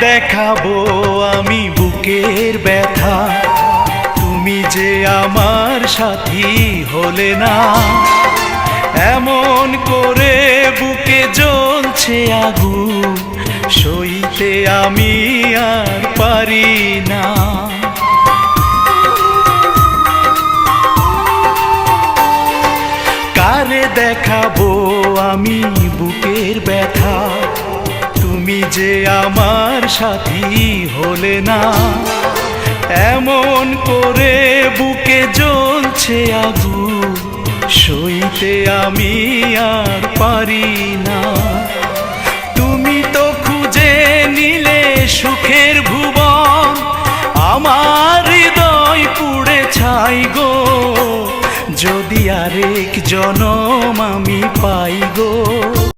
দেখাবো আমি বুকের ব্যথা, তুমি যে আমার সাথী হলে না। এমন করে বুকে জ্বলছে আগুন, সইতে আমি আর পারি না। কারে দেখাবো আমি বুকের ব্যথা, তুমি যে আমার সাথী হলে না। এমন করে বুকে জ্বলছে আগুন, সইতে আমি আর পারি না। তুমি তো খুঁজে নিলে সুখের ভুবন, আমার হৃদয় পুড়ে ছাই গো। যদি আরেক জনম আমি পাই গো,